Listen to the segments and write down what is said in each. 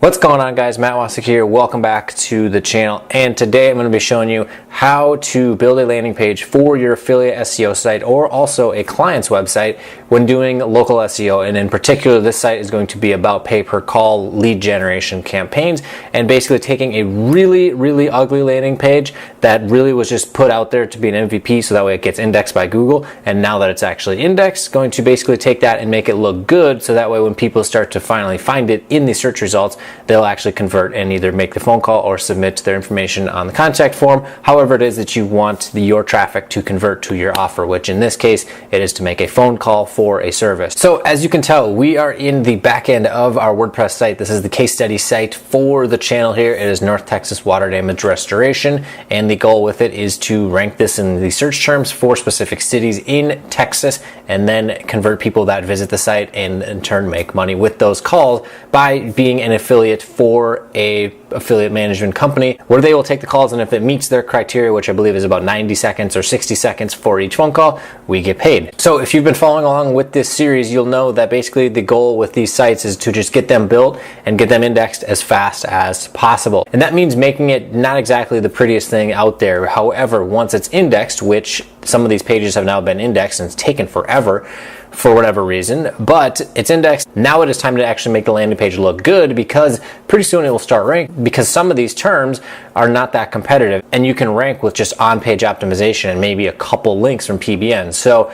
What's going on, guys? Matt Wasik here. Welcome back to the channel, and today I'm going to be showing you how to build a landing page for your affiliate SEO site or also a client's website when doing local SEO. And in particular, this site is going to be about pay-per-call lead generation campaigns and basically taking a really ugly landing page that really was just put out there to be an MVP so that way it gets indexed by Google. And now that it's actually indexed, going to basically take that and make it look good so that way when people start to finally find it in the search results, they'll actually convert and either make the phone call or submit their information on the contact form, however it is that you want your traffic to convert to your offer, which in this case, it is to make a phone call for a service. So as you can tell, we are in the back end of our WordPress site. This is the case study site for the channel here. It is North Texas Water Damage Restoration, and the goal with it is to rank this in the search terms for specific cities in Texas and then convert people that visit the site and in turn make money with those calls by being an affiliate for a affiliate management company where they will take the calls, and if it meets their criteria, which I believe is about 90 seconds or 60 seconds for each phone call, we get paid. So if you've been following along with this series, you'll know that basically the goal with these sites is to just get them built and get them indexed as fast as possible. And that means making it not exactly the prettiest thing out there. However, once it's indexed, which some of these pages have now been indexed and it's taken forever for whatever reason, but it's indexed. Now it is time to actually make the landing page look good, because pretty soon it will start ranking, because some of these terms are not that competitive and you can rank with just on-page optimization and maybe a couple links from PBN. So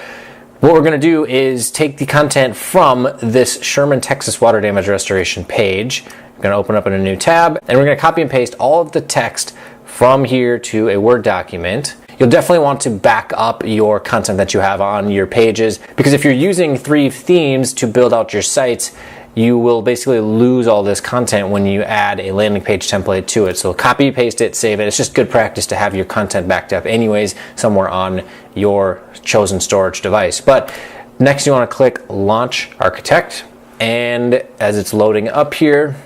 what we're going to do is take the content from this Sherman, Texas water damage restoration page. I'm going to open up in a new tab, and we're going to copy and paste all of the text from here to a Word document. You'll definitely want to back up your content that you have on your pages, because if you're using 3 themes to build out your sites, you will basically lose all this content when you add a landing page template to it. So copy, paste it, save it. It's just good practice to have your content backed up anyways somewhere on your chosen storage device. But next you want to click Launch Architect, and as it's loading up here,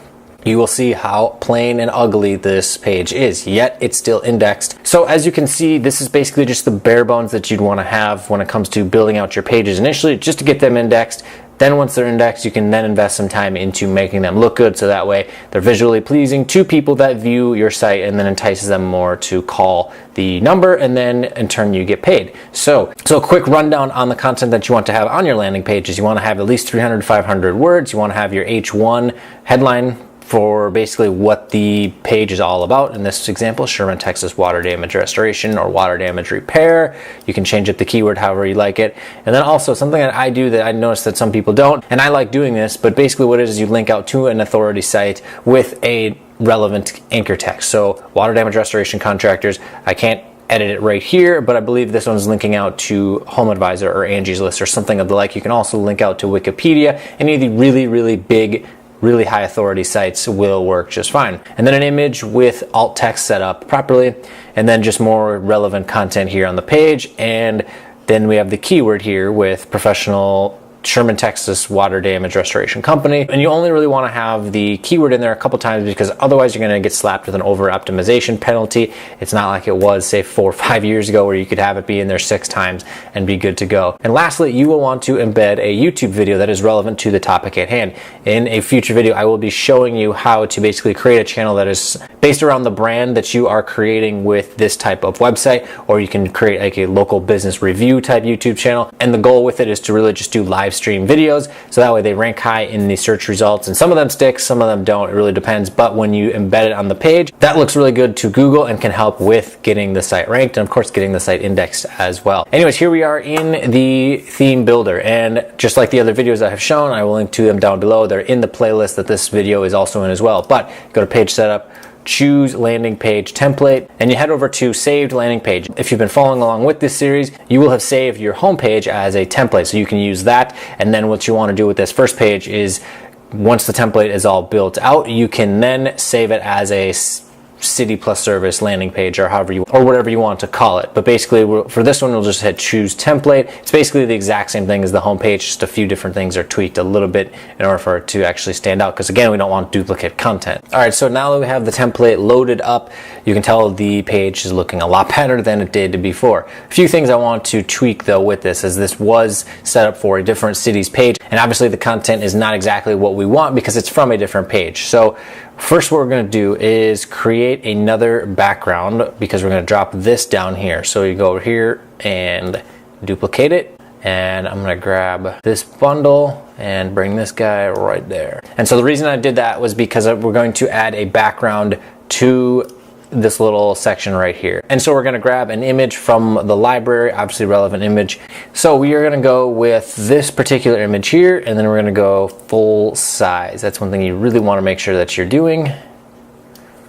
you will see how plain and ugly this page is, yet it's still indexed. So as you can see, this is basically just the bare bones that you'd want to have when it comes to building out your pages initially, just to get them indexed. Then once they're indexed, you can then invest some time into making them look good so that way they're visually pleasing to people that view your site, and then entices them more to call the number, and then in turn you get paid. So a quick rundown on the content that you want to have on your landing page is you want to have at least 300 to 500 words. You want to have your H1 headline for basically what the page is all about. In this example, Sherman, Texas water damage restoration or water damage repair. You can change up the keyword however you like it. And then also something that I do that I noticed that some people don't, and I like doing this, but basically what it is you link out to an authority site with a relevant anchor text. So water damage restoration contractors, I can't edit it right here, but I believe this one's linking out to Home Advisor or Angie's List or something of the like. You can also link out to Wikipedia. Any of the really big, really high authority sites will work just fine. And then an image with alt text set up properly, and then just more relevant content here on the page. And then we have the keyword here with professional Sherman, Texas water damage restoration company. And you only really want to have the keyword in there a couple times, because otherwise you're going to get slapped with an over optimization penalty. It's not like it was, say, 4 or 5 years ago where you could have it be in there 6 times and be good to go. And lastly, you will want to embed a YouTube video that is relevant to the topic at hand. In a future video, I will be showing you how to basically create a channel that is based around the brand that you are creating with this type of website, or you can create like a local business review type YouTube channel. And the goal with it is to really just do live stream videos, so that way they rank high in the search results, and some of them stick, some of them don't. It really depends, but when you embed it on the page, that looks really good to Google and can help with getting the site ranked, and of course getting the site indexed as well. Anyways, here we are in the theme builder, and just like the other videos I have shown, I will link to them down below. They're in the playlist that this video is also in as well. But go to page setup, choose landing page template, and you head over to saved landing page. If you've been following along with this series, you will have saved your home page as a template, so you can use that. And then what you want to do with this first page is, once the template is all built out, you can then save it as a city plus service landing page, or however you, or whatever you want to call it. But basically for this one, we'll just hit choose template. It's basically the exact same thing as the home page, just a few different things are tweaked a little bit in order for it to actually stand out, because again, we don't want duplicate content. All right, so now that we have the template loaded up, you can tell the page is looking a lot better than it did before. A few things I want to tweak though with this, as this was set up for a different city's page, and obviously the content is not exactly what we want because it's from a different page. So First, what we're going to do is create another background because we're going to drop this down here. So you go over here and duplicate it. And I'm going to grab this bundle and bring this guy right there. And so the reason I did that was because we're going to add a background to this little section right here. And so we're going to grab an image from the library, obviously relevant image. So we are going to go with this particular image here, and then we're going to go full size. That's one thing you really want to make sure that you're doing.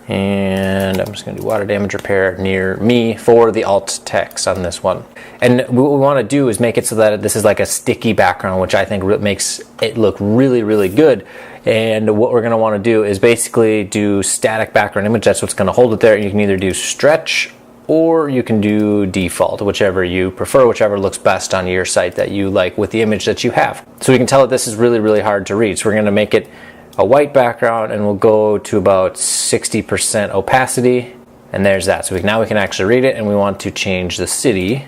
And I'm just going to do water damage repair near me for the alt text on this one. And what we want to do is make it so that this is like a sticky background, which I think makes it look really, really good. And what we're going to want to do is basically do static background image. That's what's going to hold it there. You can either do stretch or you can do default, whichever you prefer, whichever looks best on your site that you like with the image that you have. So we can tell that this is really, really hard to read. So we're going to make it a white background, and we'll go to about 60% opacity, and there's that. So now we can actually read it, and we want to change the city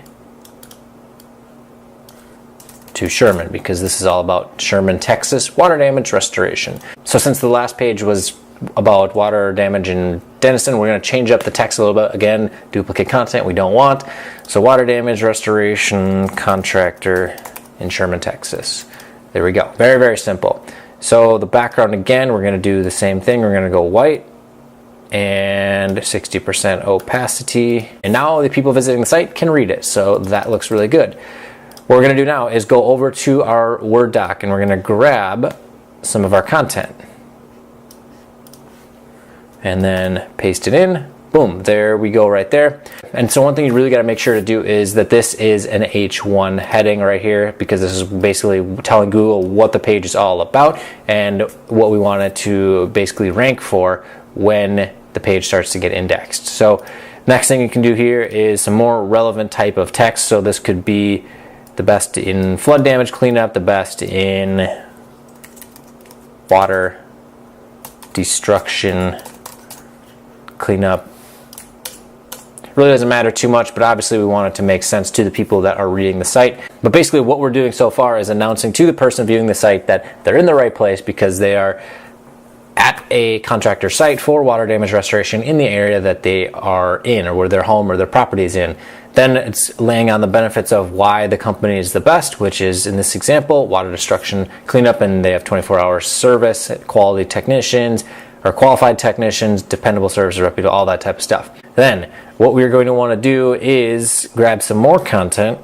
to Sherman because this is all about Sherman, Texas, water damage restoration. So since the last page was about water damage in Denison, we're going to change up the text a little bit. Again, duplicate content we don't want. So water damage restoration contractor in Sherman, Texas. There we go. Very, very simple. So the background, again, we're going to do the same thing. We're going to go white and 60% opacity. And now the people visiting the site can read it. So that looks really good. What we're going to do now is go over to our Word doc, and we're going to grab some of our content and then paste it in. Boom, there we go right there. And so one thing you really got to make sure to do is that this is an H1 heading right here, because this is basically telling Google what the page is all about and what we want it to basically rank for when the page starts to get indexed. So next thing you can do here is some more relevant type of text. So this could be the best in flood damage cleanup, the best in water destruction cleanup. Really doesn't matter too much, but obviously we want it to make sense to the people that are reading the site. But basically what we're doing so far is announcing to the person viewing the site that they're in the right place because they are at a contractor site for water damage restoration in the area that they are in, or where their home or their property is in. Then it's laying on the benefits of why the company is the best, which is, in this example, water destruction cleanup, and they have 24-hour service, quality technicians, or qualified technicians, dependable service, reputable, all that type of stuff. Then what we're going to want to do is grab some more content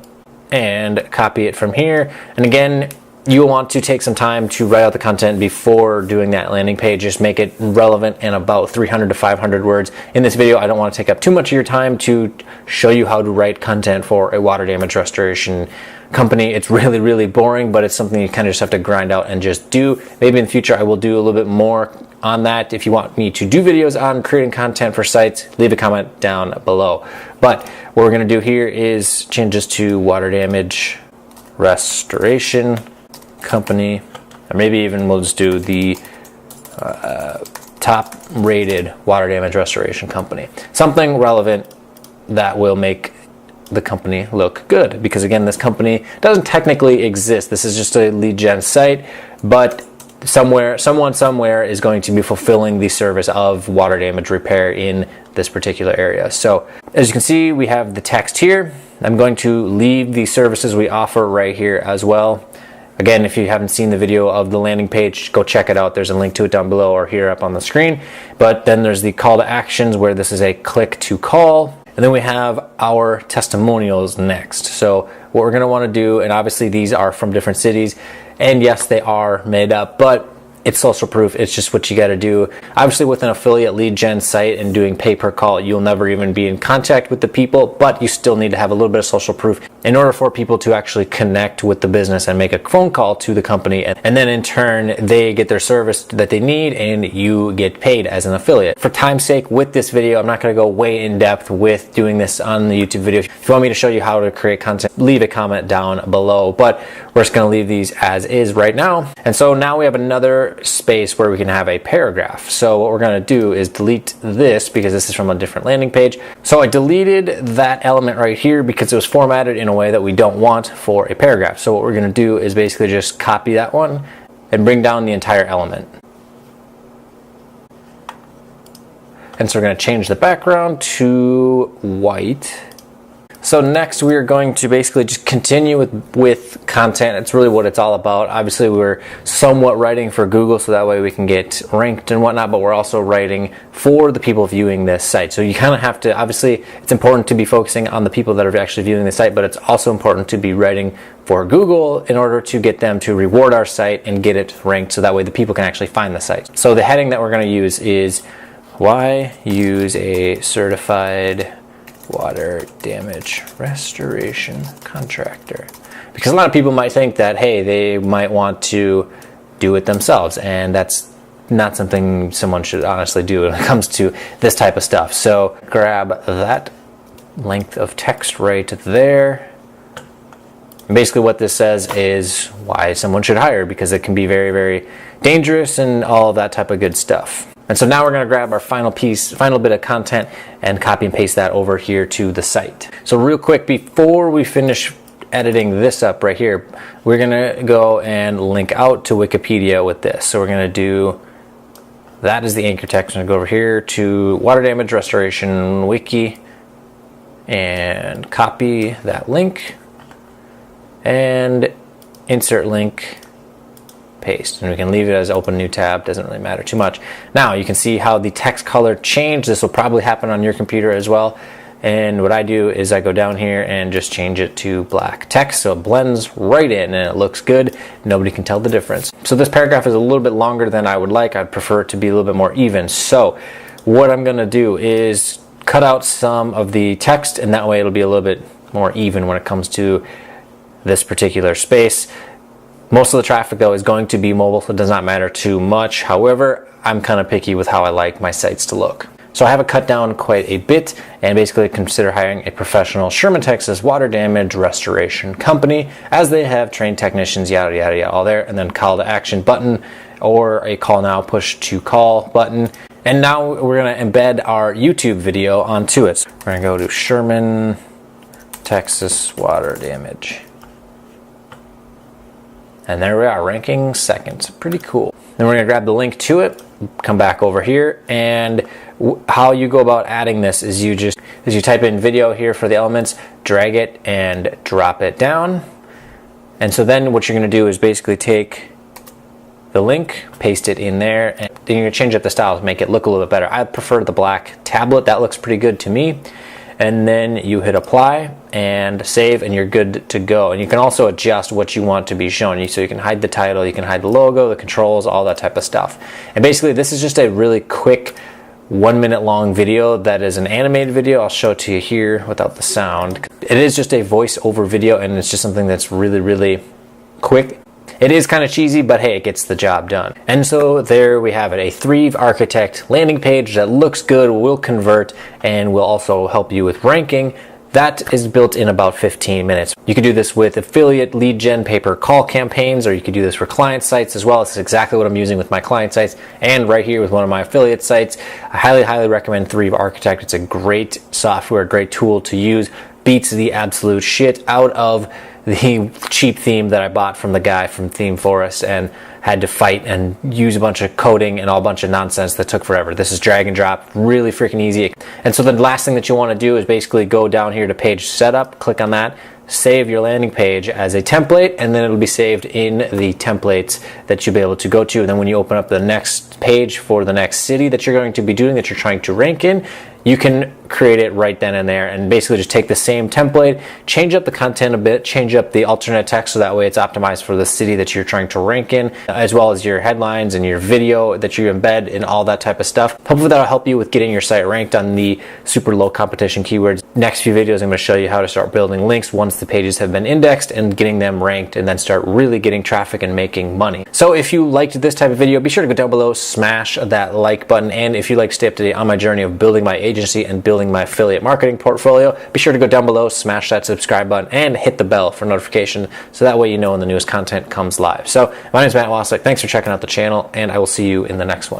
and copy it from here. And again, you'll want to take some time to write out the content before doing that landing page. Just make it relevant and about 300 to 500 words. In this video, I don't want to take up too much of your time to show you how to write content for a water damage restoration company. It's really, really boring, but it's something you kind of just have to grind out and just do. Maybe in the future, I will do a little bit more on that. If you want me to do videos on creating content for sites, leave a comment down below. But what we're going to do here is change this to water damage restoration company, or maybe even we'll just do the top rated water damage restoration company. Something relevant that will make the company look good, because again, this company doesn't technically exist. This is just a lead gen site, but someone somewhere is going to be fulfilling the service of water damage repair in this particular area. So as you can see, we have the text here. I'm going to leave the services we offer right here as well. Again, if you haven't seen the video of the landing page, go check it out. There's a link to it down below or here up on the screen. But then there's the call to actions, where this is a click to call. And then we have our testimonials next. So what we're going to want to do, and obviously these are from different cities, and yes, they are made up, but it's social proof. It's just what you got to do. Obviously, with an affiliate lead gen site and doing pay per call, you'll never even be in contact with the people, but you still need to have a little bit of social proof in order for people to actually connect with the business and make a phone call to the company. And then in turn, they get their service that they need and you get paid as an affiliate. For time's sake, with this video, I'm not going to go way in depth with doing this on the YouTube video. If you want me to show you how to create content, leave a comment down below, but we're just going to leave these as is right now. And so now we have another space where we can have a paragraph. So what we're going to do is delete this because this is from a different landing page. So I deleted that element right here because it was formatted in a way that we don't want for a paragraph. So what we're going to do is basically just copy that one and bring down the entire element. And so we're going to change the background to white. So next we are going to basically just continue with content. It's really what it's all about. Obviously we're somewhat writing for Google so that way we can get ranked and whatnot, but we're also writing for the people viewing this site. So you kind of have to, obviously it's important to be focusing on the people that are actually viewing the site, but it's also important to be writing for Google in order to get them to reward our site and get it ranked so that way the people can actually find the site. So the heading that we're going to use is why use a certified water damage restoration contractor, because a lot of people might think that, hey, they might want to do it themselves, and that's not something someone should honestly do when it comes to this type of stuff. So grab that length of text right there. And basically what this says is why someone should hire, because it can be very, very dangerous and all of that type of good stuff. And so now we're going to grab our final bit of content and copy and paste that over here to the site. So real quick, before we finish editing this up right here, we're going to go and link out to Wikipedia with this. So we're going to do, that is the anchor text. I'm going to go over here to water damage restoration wiki and copy that link and insert link, paste, and we can leave it as open new tab, doesn't really matter too much. Now you can see how the text color changed. This will probably happen on your computer as well, and what I do is I go down here and just change it to black text so it blends right in and it looks good. Nobody can tell the difference. So this paragraph is a little bit longer than I would like. I'd prefer it to be a little bit more even. So what I'm gonna do is cut out some of the text, and that way it'll be a little bit more even when it comes to this particular space. Most of the traffic though is going to be mobile, so it does not matter too much. However, I'm kind of picky with how I like my sites to look. So I have it cut down quite a bit, and basically consider hiring a professional Sherman, Texas water damage restoration company, as they have trained technicians, yada, yada, yada, all there, and then call to action button or a call now, push to call button. And now we're gonna embed our YouTube video onto it. So we're gonna go to Sherman, Texas water damage. And there we are, ranking second. Pretty cool. Then we're gonna grab the link to it, come back over here, and how you go about adding this is you type in video here for the elements, drag it and drop it down. And so then what you're gonna do is basically take the link, paste it in there, and then you're gonna change up the style to make it look a little bit better. I prefer the black tablet, that looks pretty good to me. And then you hit apply and save, and you're good to go. And you can also adjust what you want to be shown. So you can hide the title, you can hide the logo, the controls, all that type of stuff. And basically this is just a really quick 1 minute long video that is an animated video. I'll show it to you here without the sound. It is just a voiceover video, and it's just something that's really, really quick. It is kind of cheesy, but hey, it gets the job done. And so there we have it, a Thrive Architect landing page that looks good, will convert, and will also help you with ranking. That is built in about 15 minutes. You could do this with affiliate lead gen pay-per-call campaigns, or you could do this for client sites as well. This is exactly what I'm using with my client sites and right here with one of my affiliate sites. I highly, highly recommend Thrive Architect. It's a great software, great tool to use. Beats the absolute shit out of the cheap theme that I bought from the guy from Theme Forest and had to fight and use a bunch of coding and all bunch of nonsense that took forever. This is drag and drop, really freaking easy. And so the last thing that you want to do is basically go down here to page setup, click on that, save your landing page as a template, and then it'll be saved in the templates that you'll be able to go to. And then when you open up the next page for the next city that you're going to be doing, that you're trying to rank in, you can create it right then and there, and basically just take the same template, change up the content a bit, change up the alternate text so that way it's optimized for the city that you're trying to rank in, as well as your headlines and your video that you embed and all that type of stuff. Hopefully that'll help you with getting your site ranked on the super low competition keywords. Next few videos I'm going to show you how to start building links once the pages have been indexed and getting them ranked, and then start really getting traffic and making money. So if you liked this type of video, be sure to go down below, smash that like button, and if you'd like to stay up to date on my journey of building my agency and building my affiliate marketing portfolio, be sure to go down below, smash that subscribe button, and hit the bell for notification so that way you know when the newest content comes live. So my name is Matt Wasik. Thanks for checking out the channel, and I will see you in the next one.